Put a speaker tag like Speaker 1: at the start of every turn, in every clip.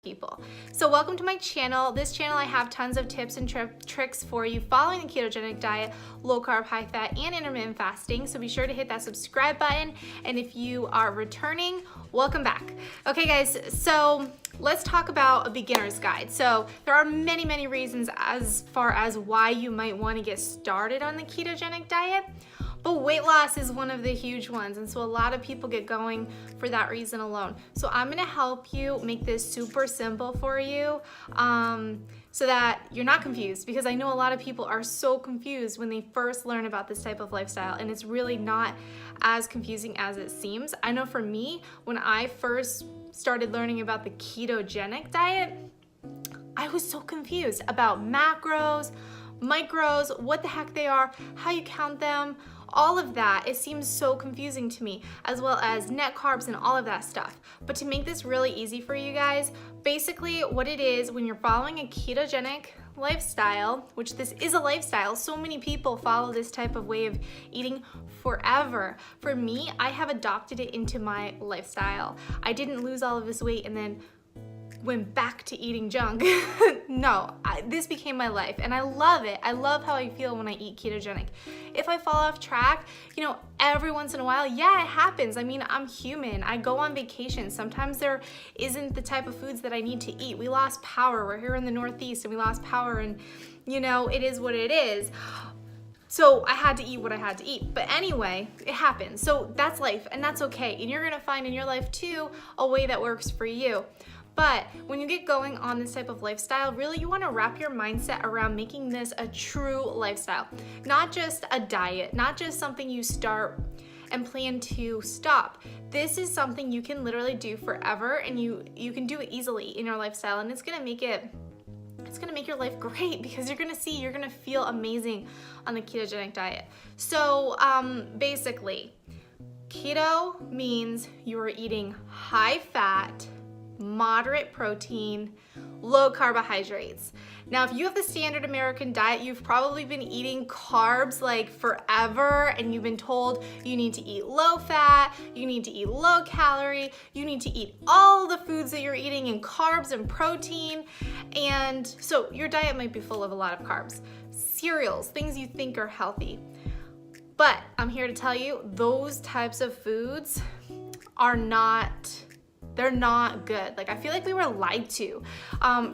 Speaker 1: people. So welcome to my channel. This channel I have tons of tips and tricks for you following the ketogenic diet, low carb, high fat, and intermittent fasting. So be sure to hit that subscribe button. And if you are returning, welcome back. Okay guys, so let's talk about a beginner's guide. So there are many reasons as far as why you might want to get started on the ketogenic diet. But weight loss is one of the huge ones, and so a lot of people get going for that reason alone. So I'm gonna help you make this super simple for you so that you're not confused, because I know a lot of people are so confused when they first learn about this type of lifestyle, and it's really not as confusing as it seems. I know for me, when I first started learning about the ketogenic diet, I was so confused about macros, micros, what the heck they are, how you count them, all of that. It seems so confusing to me, as well as net carbs and all of that stuff. But to make this really easy for you guys, basically what it is when you're following a ketogenic lifestyle, which this is a lifestyle, so many people follow this type of way of eating forever. For me, I have adopted it into my lifestyle. I didn't lose all of this weight and then went back to eating junk. No, this became my life and I love it. I love how I feel when I eat ketogenic. If I fall off track, you know, every once in a while, yeah, it happens. I mean, I'm human. I go on vacation. Sometimes there isn't the type of foods that I need to eat. We lost power. We're here in the Northeast and we lost power, and you know, it is what it is. So I had to eat what I had to eat. But anyway, it happens. So that's life and that's okay. And you're gonna find in your life too a way that works for you. But when you get going on this type of lifestyle, really you want to wrap your mindset around making this a true lifestyle. Not just a diet, not just something you start and plan to stop. This is something you can literally do forever, and you can do it easily in your lifestyle, and it's gonna make your life great, because you're gonna feel amazing on the ketogenic diet. So basically, keto means you are eating high fat, moderate protein, low carbohydrates. Now, if you have the standard American diet, you've probably been eating carbs like forever, and you've been told you need to eat low fat, you need to eat low calorie, you need to eat all the foods that you're eating in carbs and protein. And so your diet might be full of a lot of carbs, cereals, things you think are healthy. But I'm here to tell you, those types of foods they're not good. Like, I feel like we were lied to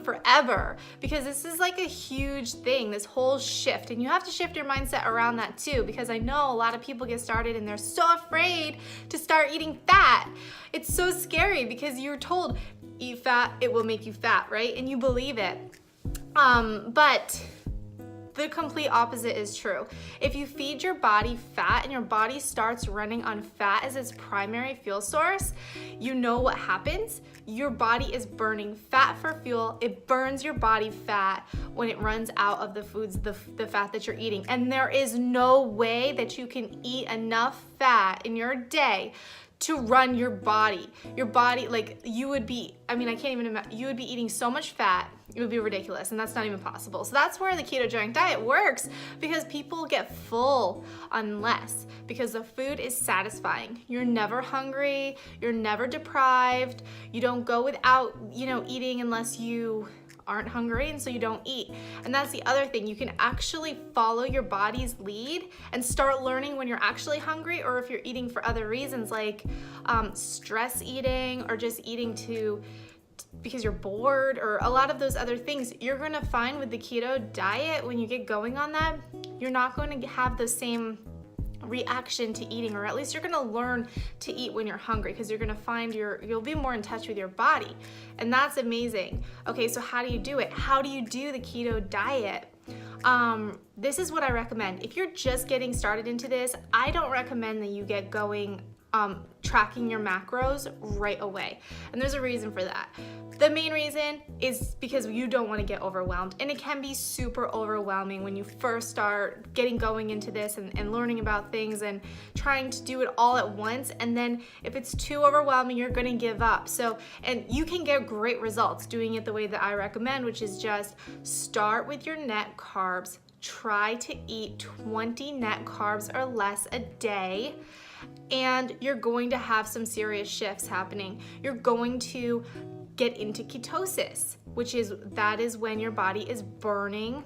Speaker 1: forever, because this is like a huge thing, this whole shift, and you have to shift your mindset around that too, because I know a lot of people get started and they're so afraid to start eating fat. It's so scary because you're told, eat fat, it will make you fat, right? And you believe it. But the complete opposite is true. If you feed your body fat and your body starts running on fat as its primary fuel source, you know what happens? Your body is burning fat for fuel. It burns your body fat when it runs out of the foods, the fat that you're eating. And there is no way that you can eat enough fat in your day to run your body. Your body, like, you would be, I mean, I can't even imagine, you would be eating so much fat, it would be ridiculous, and that's not even possible. So that's where the ketogenic diet works, because people get full on less, because the food is satisfying. You're never hungry, you're never deprived, you don't go without, you know, eating unless you aren't hungry, and so you don't eat. And that's the other thing, you can actually follow your body's lead and start learning when you're actually hungry, or if you're eating for other reasons, like stress eating, or just eating because you're bored, or a lot of those other things. You're gonna find with the keto diet, when you get going on that, you're not going to have the same reaction to eating, or at least you're gonna learn to eat when you're hungry, because you're gonna find you'll be more in touch with your body, and that's amazing. Okay, so how do you do it? How do you do the keto diet? This is what I recommend. If you're just getting started into this, I don't recommend that you get going tracking your macros right away. And there's a reason for that. The main reason is because you don't want to get overwhelmed, and it can be super overwhelming when you first start getting going into this and learning about things and trying to do it all at once. And then if it's too overwhelming, you're going to give up. So, and you can get great results doing it the way that I recommend, which is just start with your net carbs. Try to eat 20 net carbs or less a day, and you're going to have some serious shifts happening. You're going to get into ketosis, that is when your body is burning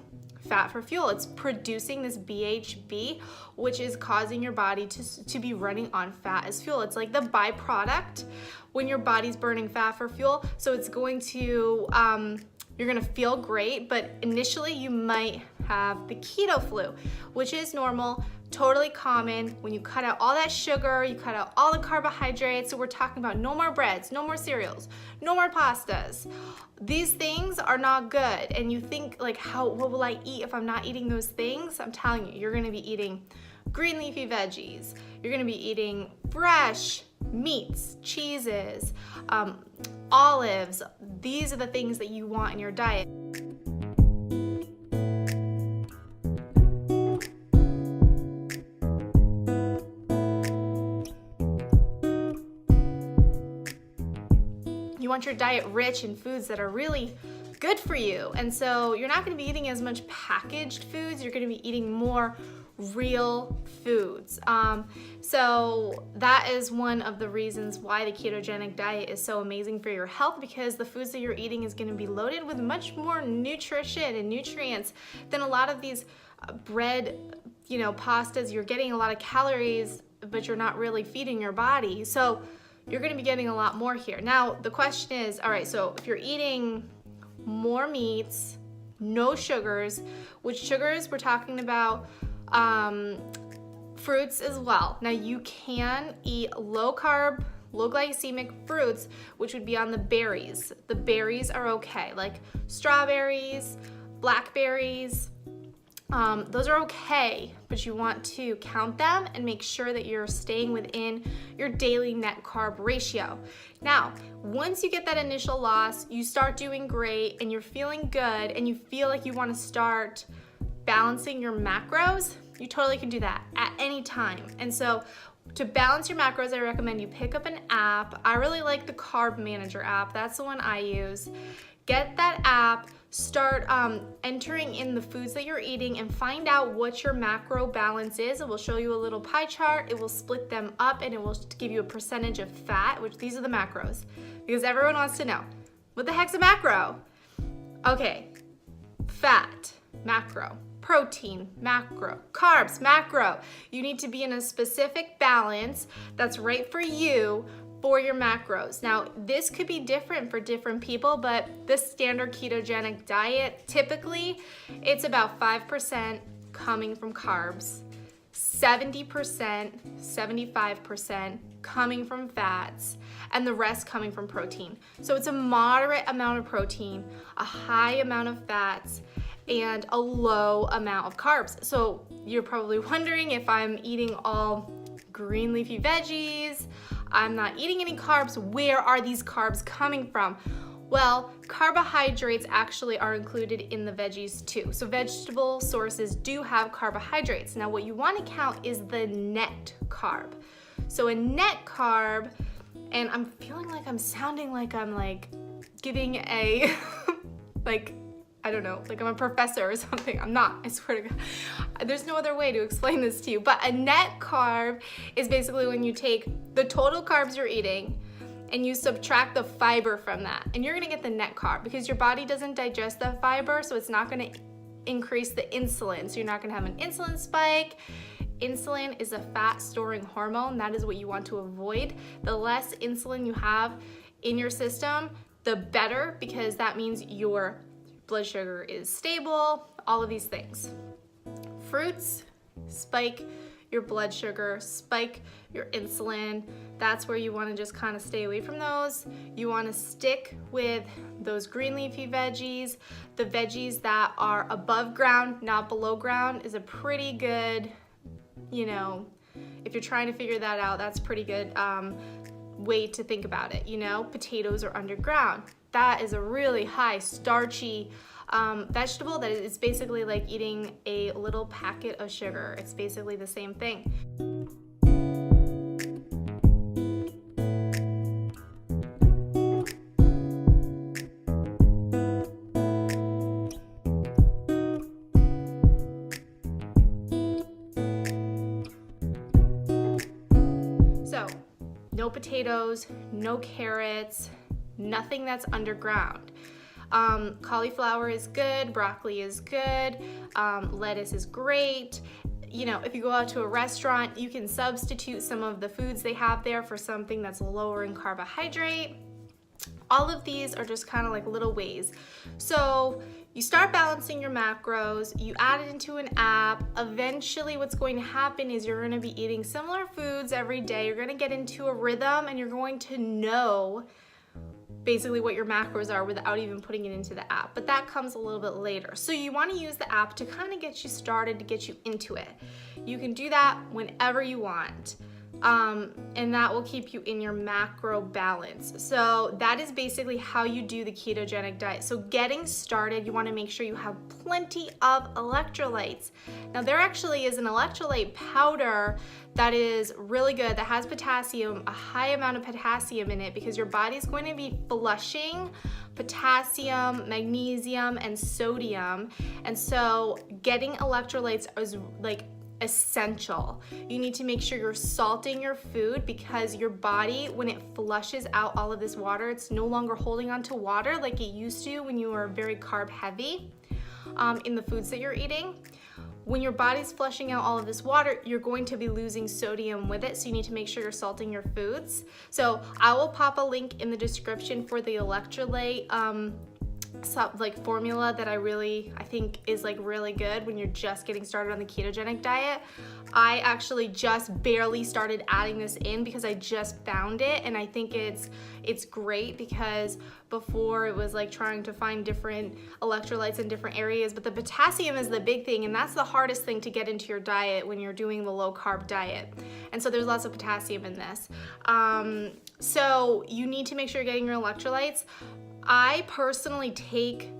Speaker 1: fat for fuel. It's producing this BHB, which is causing your body to be running on fat as fuel. It's like the byproduct when your body's burning fat for fuel. So it's going to, you're gonna feel great, but initially you might have the keto flu, which is normal, totally common. When you cut out all that sugar, you cut out all the carbohydrates. So we're talking about no more breads, no more cereals, no more pastas. These things are not good. And you think like, what will I eat if I'm not eating those things? I'm telling you, you're gonna be eating green leafy veggies. You're gonna be eating fresh meats, cheeses, olives. These are the things that you want in your diet. You want your diet rich in foods that are really good for you. And so you're not gonna be eating as much packaged foods, you're gonna be eating more real foods. So that is one of the reasons why the ketogenic diet is so amazing for your health, because the foods that you're eating is gonna be loaded with much more nutrition and nutrients than a lot of these bread, pastas. You're getting a lot of calories, but you're not really feeding your body. So you're gonna be getting a lot more here. Now, the question is, all right, so if you're eating more meats, no sugars, which sugars we're talking about, fruits as well. Now you can eat low carb, low glycemic fruits, which would be on the berries. The berries are okay, like strawberries, blackberries. Those are okay, but you want to count them and make sure that you're staying within your daily net carb ratio. Now, once you get that initial loss, you start doing great and you're feeling good and you feel like you want to start balancing your macros, you totally can do that at any time. And so to balance your macros, I recommend you pick up an app. I really like the Carb Manager app. That's the one I use. Get that app, start entering in the foods that you're eating and find out what your macro balance is. It will show you a little pie chart. It will split them up and it will give you a percentage of fat, which these are the macros, because everyone wants to know, what the heck's a macro? Okay, fat, macro. Protein, macro. Carbs, macro. You need to be in a specific balance that's right for you for your macros. Now, this could be different for different people, but this standard ketogenic diet, typically, it's about 5% coming from carbs, 70%, 75% coming from fats, and the rest coming from protein. So it's a moderate amount of protein, a high amount of fats, and a low amount of carbs. So you're probably wondering if I'm eating all green leafy veggies, I'm not eating any carbs, where are these carbs coming from? Well, carbohydrates actually are included in the veggies too. So vegetable sources do have carbohydrates. Now what you want to count is the net carb. So a net carb, and I'm feeling like I'm sounding like I'm like giving a, I don't know, like I'm a professor or something. I'm not, I swear to God. There's no other way to explain this to you. But a net carb is basically when you take the total carbs you're eating and you subtract the fiber from that. And you're gonna get the net carb because your body doesn't digest that fiber, so it's not gonna increase the insulin. So you're not gonna have an insulin spike. Insulin is a fat storing hormone. That is what you want to avoid. The less insulin you have in your system, the better, because that means your blood sugar is stable, all of these things. Fruits spike your blood sugar, spike your insulin. That's where you want to just kind of stay away from those. You want to stick with those green leafy veggies. The veggies that are above ground, not below ground, is a pretty good, if you're trying to figure that out, that's pretty good way to think about it. Potatoes are underground. That is a really high starchy vegetable that is basically like eating a little packet of sugar. It's basically the same thing. So, no potatoes, no carrots, nothing that's underground. Cauliflower is good, broccoli is good, lettuce is great. You know, if you go out to a restaurant, you can substitute some of the foods they have there for something that's lower in carbohydrate. All of these are just kind of like little ways. So you start balancing your macros, you add it into an app. Eventually what's going to happen is you're going to be eating similar foods every day. You're going to get into a rhythm and you're going to know basically what your macros are without even putting it into the app, but that comes a little bit later. So you want to use the app to kind of get you started, to get you into it. You can do that whenever you want. And that will keep you in your macro balance. So that is basically how you do the ketogenic diet. So getting started, you want to make sure you have plenty of electrolytes. Now there actually is an electrolyte powder that is really good, that has potassium, a high amount of potassium in it, because your body's going to be flushing potassium, magnesium, and sodium. And so getting electrolytes is like essential. You need to make sure you're salting your food, because your body, when it flushes out all of this water, it's no longer holding on to water like it used to when you were very carb heavy in the foods that you're eating. When your body's flushing out all of this water, you're going to be losing sodium with it, so you need to make sure you're salting your foods. So I will pop a link in the description for the electrolyte formula that I think is like really good when you're just getting started on the ketogenic diet. I actually just barely started adding this in because I just found it, and I think it's great, because before it was like trying to find different electrolytes in different areas, but the potassium is the big thing, and that's the hardest thing to get into your diet when you're doing the low carb diet. And so there's lots of potassium in this. So you need to make sure you're getting your electrolytes. I personally take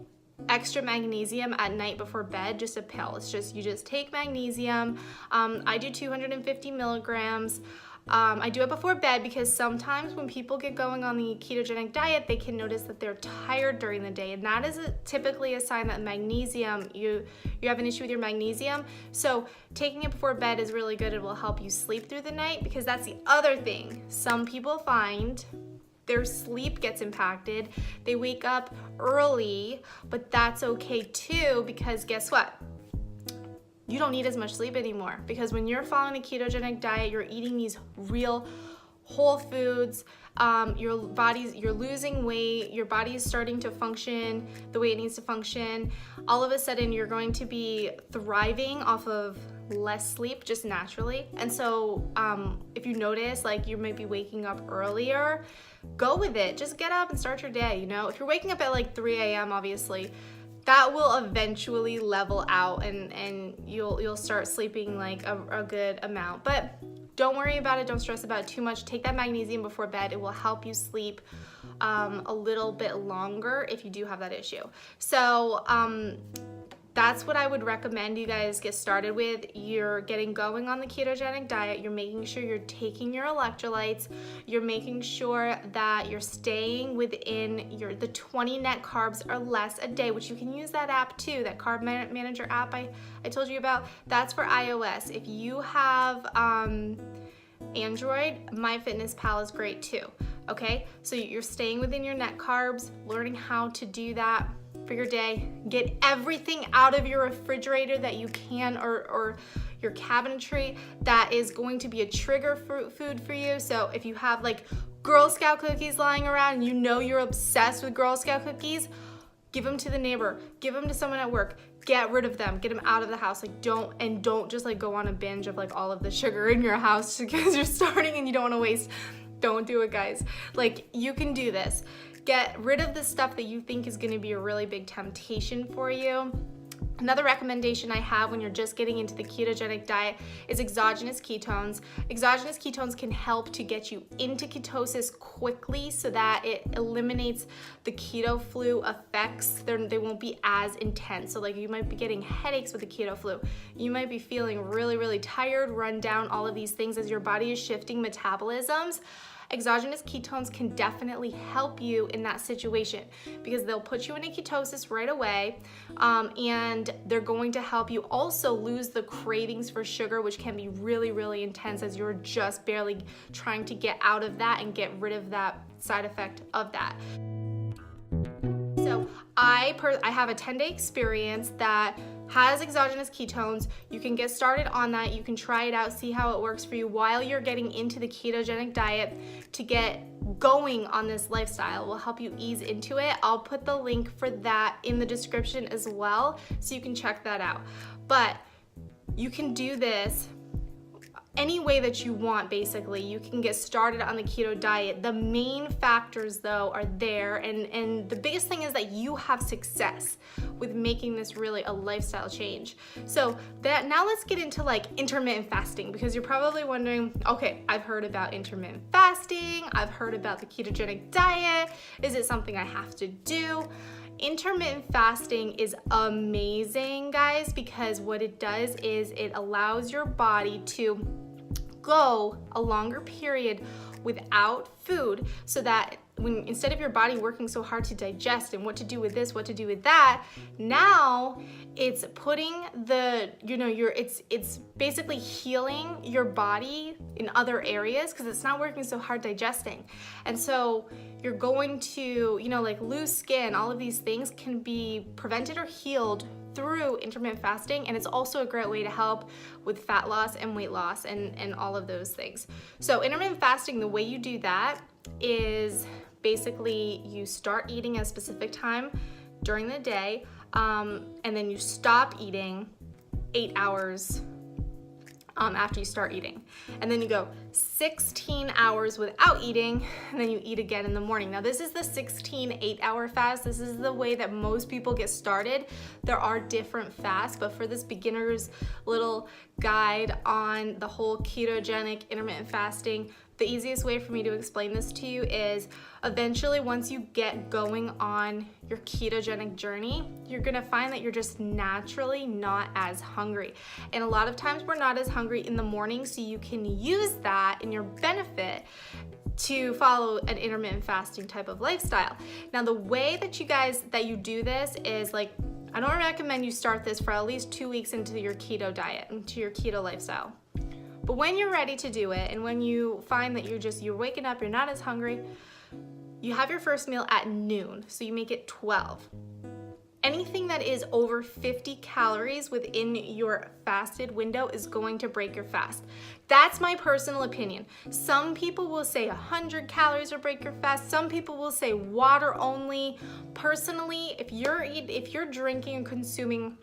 Speaker 1: extra magnesium at night before bed, just a pill. It's just, you just take magnesium. I do 250 milligrams. I do it before bed because sometimes when people get going on the ketogenic diet, they can notice that they're tired during the day, and that is typically a sign that magnesium, you have an issue with your magnesium. So taking it before bed is really good. It will help you sleep through the night, because that's the other thing. Some people find their sleep gets impacted. They wake up early, but that's okay too, because guess what? You don't need as much sleep anymore, because when you're following the ketogenic diet, you're eating these real whole foods. You're losing weight, your body is starting to function the way it needs to function. All of a sudden, you're going to be thriving off of less sleep just naturally. And so if you notice like you might be waking up earlier, go with it. Just get up and start your day. You know, if you're waking up at like 3 a.m. obviously, that will eventually level out, and you'll start sleeping like a good amount. But don't worry about it, don't stress about it too much. Take that magnesium before bed. It will help you sleep a little bit longer if you do have that issue. So that's what I would recommend you guys get started with. You're getting going on the ketogenic diet. You're making sure you're taking your electrolytes. You're making sure that you're staying within the 20 net carbs or less a day, which you can use that app too, that carb manager app I told you about. That's for iOS. If you have Android, MyFitnessPal is great too. Okay, so you're staying within your net carbs, learning how to do that for your day. Get everything out of your refrigerator that you can, or your cabinetry that is going to be a trigger food for you. So if you have like Girl Scout cookies lying around and you know you're obsessed with Girl Scout cookies, give them to the neighbor, give them to someone at work, get rid of them, get them out of the house. Like don't just like go on a binge of like all of the sugar in your house because you're starting and you don't want to waste. Don't do it, guys. Like, you can do this. Get rid of the stuff that you think is going to be a really big temptation for you. Another recommendation I have when you're just getting into the ketogenic diet is exogenous ketones. Exogenous ketones can help to get you into ketosis quickly so that it eliminates the keto flu effects. They won't be as intense. So like you might be getting headaches with the keto flu. You might be feeling really, really tired, run down, all of these things as your body is shifting metabolisms. exogenous ketones can definitely help you in that situation because they'll put you in a ketosis right away, and they're going to help you also lose the cravings for sugar, which can be really, really intense as you're just barely trying to get out of that and get rid of that side effect of that. So I have a 10-day experience that has exogenous ketones. You can get started on that. You can try it out, see how it works for you while you're getting into the ketogenic diet to get going on this lifestyle. Will help you ease into it. I'll put the link for that in the description as well, so you can check that out. But you can do this any way that you want, basically. You can get started on the keto diet. The main factors though are there, and the biggest thing is that you have success with making this really a lifestyle change. So that now let's get into like intermittent fasting, because you're probably wondering, okay, I've heard about intermittent fasting, I've heard about the ketogenic diet, is it something I have to do? Intermittent fasting is amazing, guys, because what it does is it allows your body to go a longer period without food, so that when instead of your body working so hard to digest and what to do with this, what to do with that, now it's putting the, it's basically healing your body in other areas because it's not working so hard digesting. And so you're going to, like loose skin, all of these things can be prevented or healed through intermittent fasting, and it's also a great way to help with fat loss and weight loss and all of those things. So intermittent fasting, the way you do that is basically you start eating at a specific time during the day, and then you stop eating 8 hours after you start eating. And then you go 16 hours without eating, and then you eat again in the morning. Now this is the 16 8-hour fast. This is the way that most people get started. There are different fasts, but for this beginner's little guide on the whole ketogenic intermittent fasting, the easiest way for me to explain this to you is eventually once you get going on your ketogenic journey, you're gonna find that you're just naturally not as hungry. And a lot of times we're not as hungry in the morning, so you can use that in your benefit to follow an intermittent fasting type of lifestyle. Now the way that you do this is, like, I don't recommend you start this for at least 2 weeks into your keto diet, into your keto lifestyle. But when you're ready to do it, and when you find that you're waking up, you're not as hungry, you have your first meal at noon, so you make it 12. Anything that is over 50 calories within your fasted window is going to break your fast. That's my personal opinion. Some people will say 100 calories will break your fast. Some people will say water only. Personally, if you're drinking and consuming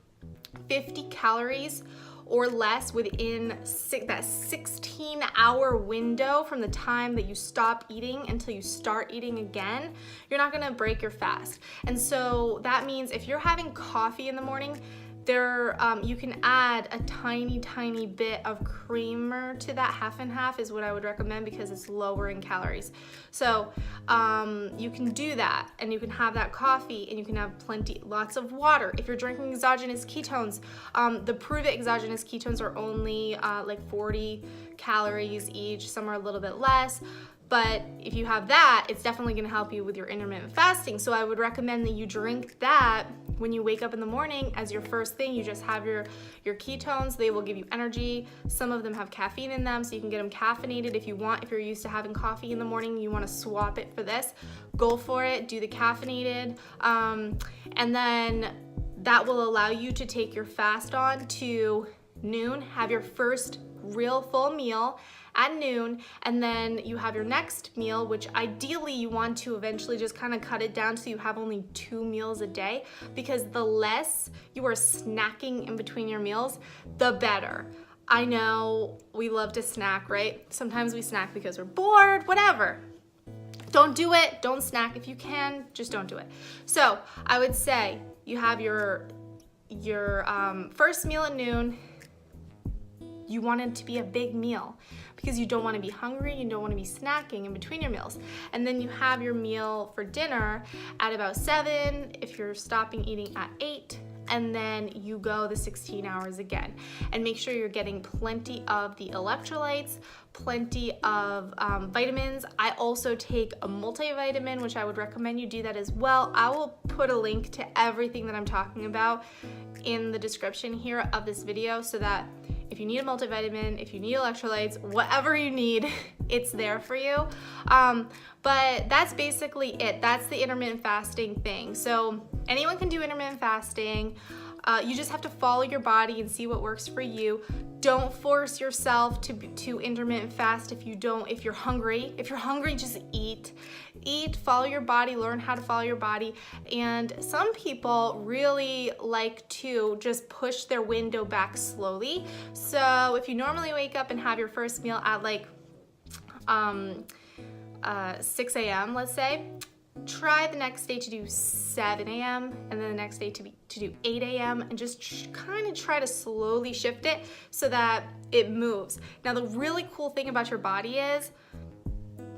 Speaker 1: 50 calories or less within that 16-hour window from the time that you stop eating until you start eating again, you're not gonna break your fast. And so that means if you're having coffee in the morning, you can add a tiny bit of creamer to that. Half and half is what I would recommend because it's lower in calories. So you can do that, and you can have that coffee, and you can have lots of water. If you're drinking exogenous ketones, the proven exogenous ketones are only like 40 calories each. Some are a little bit less. But if you have that, it's definitely gonna help you with your intermittent fasting. So I would recommend that you drink that when you wake up in the morning as your first thing. You just have your ketones. They will give you energy. Some of them have caffeine in them, so you can get them caffeinated if you want. If you're used to having coffee in the morning, you wanna swap it for this, go for it, do the caffeinated. And then that will allow you to take your fast on to noon, have your first real full meal at noon, and then you have your next meal, which ideally you want to eventually just kind of cut it down so you have only 2 meals a day, because the less you are snacking in between your meals, the better. I know we love to snack, right? Sometimes we snack because we're bored, whatever. Don't do it, don't snack. If you can, just don't do it. So I would say you have your first meal at noon. You want it to be a big meal because you don't want to be hungry, you don't want to be snacking in between your meals. And then you have your meal for dinner at about 7, if you're stopping eating at 8, and then you go the 16 hours again. And make sure you're getting plenty of the electrolytes, plenty of vitamins. I also take a multivitamin, which I would recommend you do that as well. I will put a link to everything that I'm talking about in the description here of this video, so that if you need a multivitamin, if you need electrolytes, whatever you need, it's there for you. But that's basically it. That's the intermittent fasting thing. So anyone can do intermittent fasting. You just have to follow your body and see what works for you. Don't force yourself to intermittent fast if you're hungry. If you're hungry, just eat. Follow your body, learn how to follow your body. And some people really like to just push their window back slowly. So if you normally wake up and have your first meal at like 6 a.m., let's say, try the next day to do 7 a.m. and then the next day to do 8 a.m. and just kind of try to slowly shift it so that it moves. Now, the really cool thing about your body is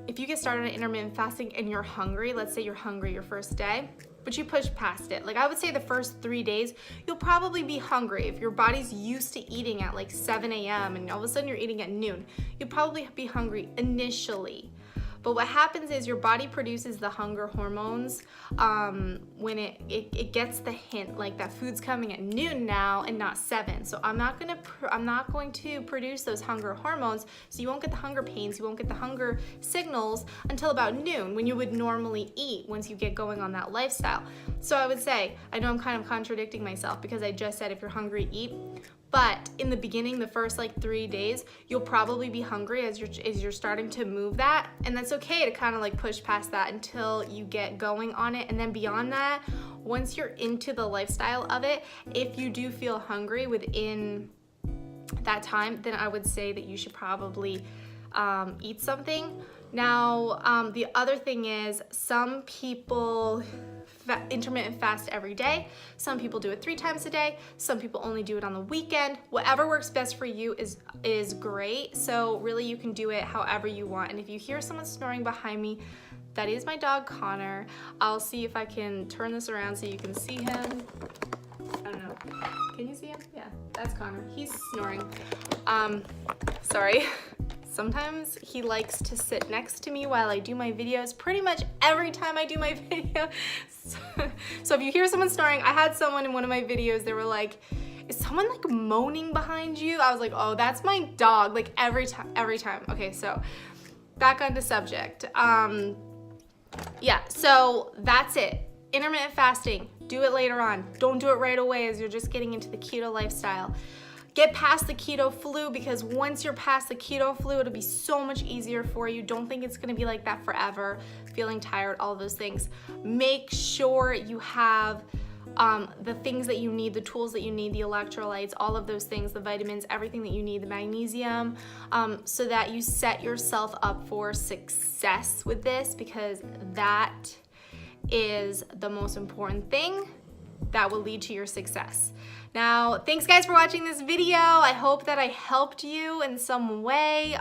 Speaker 1: if you get started on intermittent fasting and you're hungry, let's say you're hungry your first day, but you push past it. Like I would say the first 3 days, you'll probably be hungry. If your body's used to eating at like 7 a.m. and all of a sudden you're eating at noon, you'll probably be hungry initially. But what happens is your body produces the hunger hormones when it gets the hint, like that food's coming at noon now and not 7. So I'm not going to produce those hunger hormones, so you won't get the hunger pains, you won't get the hunger signals until about noon, when you would normally eat once you get going on that lifestyle. So I would say, I know I'm kind of contradicting myself because I just said if you're hungry, eat. But in the beginning, the first like 3 days, you'll probably be hungry as you're starting to move that. And that's okay to kind of like push past that until you get going on it. And then beyond that, once you're into the lifestyle of it, if you do feel hungry within that time, then I would say that you should probably eat something. Now, the other thing is some people intermittent fast every day. Some people do it 3 times a day. Some people only do it on the weekend. Whatever works best for you is great. So really you can do it however you want. And if you hear someone snoring behind me, that is my dog Connor. I'll see if I can turn this around so you can see him. I don't know. Can you see him? Yeah, that's Connor. He's snoring. Sorry. Sometimes he likes to sit next to me while I do my videos, pretty much every time I do my video. So if you hear someone snoring, I had someone in one of my videos, they were like, is someone like moaning behind you? I was like, oh, that's my dog, like every time. Okay, so back onto subject. Yeah, so that's it. Intermittent fasting, do it later on. Don't do it right away as you're just getting into the keto lifestyle. Get past the keto flu, because once you're past the keto flu, it'll be so much easier for you. Don't think it's gonna be like that forever, feeling tired, all those things. Make sure you have the things that you need, the tools that you need, the electrolytes, all of those things, the vitamins, everything that you need, the magnesium, so that you set yourself up for success with this, because that is the most important thing that will lead to your success. Now, thanks guys for watching this video. I hope that I helped you in some way.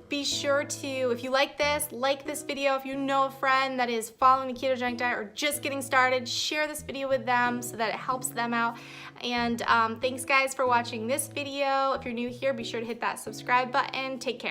Speaker 1: Be sure to, if you like this video. If you know a friend that is following the ketogenic diet or just getting started, share this video with them so that it helps them out. And thanks guys for watching this video. If you're new here, be sure to hit that subscribe button. Take care.